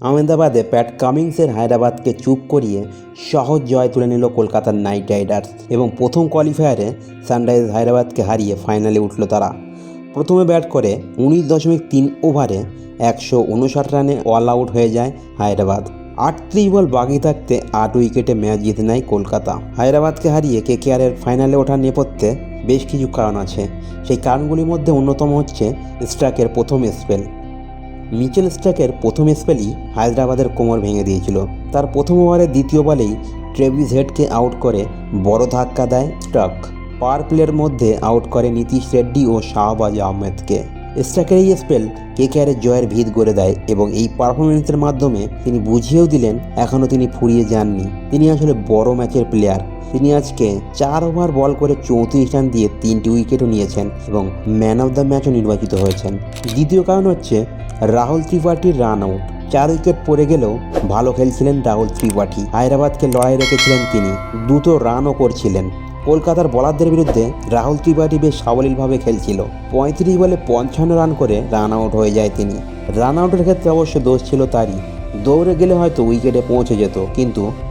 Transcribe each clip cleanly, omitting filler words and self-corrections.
আহমেদাবাদে প্যাট কামিন্সের হায়দ্রাবাদকে চুপ করিয়ে সহজ জয় তুলে নিল কলকাতার নাইট রাইডার্স এবং প্রথম কোয়ালিফায়ারে সানরাইজার্স হায়দ্রাবাদকে হারিয়ে ফাইনালে উঠল তারা। প্রথমে ব্যাট করে 19.3 ওভারে 159 রানে অল আউট হয়ে যায় হায়দ্রাবাদ। 38 বল বাকি থাকতে 8 উইকেটে ম্যাচ জিতে নেয় কলকাতা। হায়দ্রাবাদকে হারিয়ে কেকেআরের ফাইনালে ওঠার নেপথ্যে বেশ কিছু কারণ আছে। সেই কারণগুলির মধ্যে অন্যতম হচ্ছে স্টার্কের প্রথম স্পেল। মিচেল স্টার্কের প্রথম স্পেলই হায়দ্রাবাদের কোমর ভেঙে দিয়েছিল। তার প্রথম ওভারে দ্বিতীয় বলেই ট্রেভিস হেডকে আউট করে বড় ধাক্কা দেয় স্টার্ক। পাওয়ার প্লের মধ্যে আউট করে নীতিশ রেড্ডি ও শাহবাজ আহমেদকে। স্টার্কের এই স্পেল কেকেআরের জয়ের ভিত গড়ে দেয় এবং এই পারফরমেন্সের মাধ্যমে তিনি বুঝিয়েও দিলেন এখনও তিনি ফুরিয়ে যাননি, তিনি আসলে বড় ম্যাচের প্লেয়ার। তিনি আজকে 4 ওভার বল করে 34 রান দিয়ে 3টি উইকেটও নিয়েছেন এবং ম্যান অফ দ্য ম্যাচও নির্বাচিত হয়েছেন। দ্বিতীয় কারণ হচ্ছে রাহুল ত্রিপাঠীর রান আউট। 4 উইকেট পড়ে গেলেও ভালো খেলছিলেন রাহুল ত্রিপাঠী। হায়দ্রাবাদকে লড়াই রেখেছিলেন তিনি, দ্রুত রানও করছিলেন। কলকাতার বোলারদের বিরুদ্ধে রাহুল ত্রিপাঠী বেশ সাবলীলভাবে খেলছিল। 35 বলে 55 রান করে রান আউট হয়ে যায় তিনি। রান আউটের ক্ষেত্রে অবশ্য দোষ ছিল তারই, দৌড়ে গেলে হয়তো উইকেটে পৌঁছে যেত,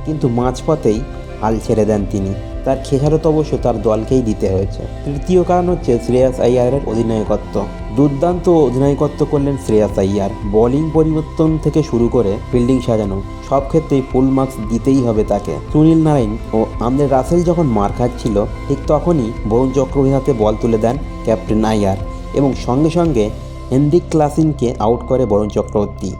কিন্তু মাঝপথেই হাল ছেড়ে দেন তিনি। তার খেসারত অবশ্য তার দলকেই দিতে হয়েছে। তৃতীয় কারণ হচ্ছে শ্রেয়াস আইয়ারের অধিনায়কত্ব। দুর্দান্ত অধিনায়কত্ব করলেন শ্রেয়াস আইয়ার। বোলিং পরিবর্তন থেকে শুরু করে ফিল্ডিং সাজানো সব ক্ষেত্রেই ফুল মার্কস দিতেই হবে তাকে। সুনীল নারাইন ও আমদের রাসেল যখন মার খাচ্ছিল ঠিক তখনই বরুণ চক্রবর্তীর হাতে বল তুলে দেন ক্যাপ্টেন আইয়ার এবং সঙ্গে সঙ্গে হেনরিক ক্লাসিনকে আউট করে বরুণ চক্রবর্তী।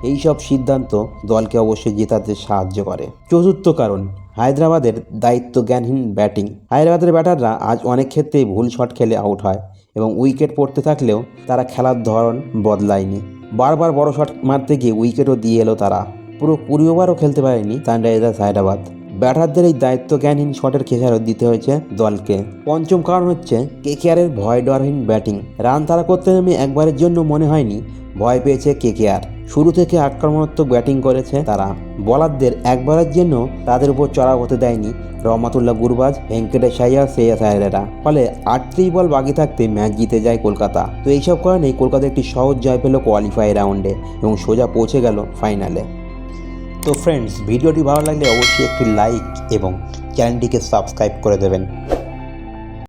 এইসব সিদ্ধান্ত দলকে অবশ্যই জেতাতে সাহায্য করে। চতুর্থ কারণ হায়দ্রাবাদের দায়িত্বজ্ঞানহীন ব্যাটিং। হায়দ্রাবাদের ব্যাটাররা আজ অনেক ক্ষেত্রেই ভুল শট খেলে আউট হয় এবং উইকেট পড়তে থাকলেও তারা খেলার ধরন বদলায়নি। বারবার বড় শট মারতে গিয়ে উইকেটও দিয়ে এলো তারা। পুরো 20 ওভারও খেলতে পারেনি সানরাইজার্স হায়দ্রাবাদ। ব্যাটারদের এই দায়িত্বজ্ঞানহীন শটের খেসারত দিতে হয়েছে দলকে। পঞ্চম কারণ হচ্ছে কেকেআরের ভয় ডরহীন ব্যাটিং। রান তাড়া করতে নেমে একবারের জন্য মনে হয়নি ভয় পেয়েছে কেকেআর। শুরু থেকে আক্রমণাত্মক ব্যাটিং করেছে তারা। বোলারদের একবারের জন্য তাদের উপর চড়াও হতে দেয়নি রহমাতুল্লাহ গুরবাজ, ভেঙ্কটেশ আইয়ার, শ্রেয়াস আইয়াররা। ফলে 38 বল বাকি থাকতে ম্যাচ জিতে যায় কলকাতা। তো এইসব কারণেই কলকাতা একটি সহজ জয় পেল কোয়ালিফায়ার রাউন্ডে এবং সোজা পৌঁছে গেল ফাইনালে। তো ফ্রেন্ডস, ভিডিওটি ভালো লাগলে অবশ্যই একটি লাইক এবং চ্যানেলটিকে সাবস্ক্রাইব করে দেবেন।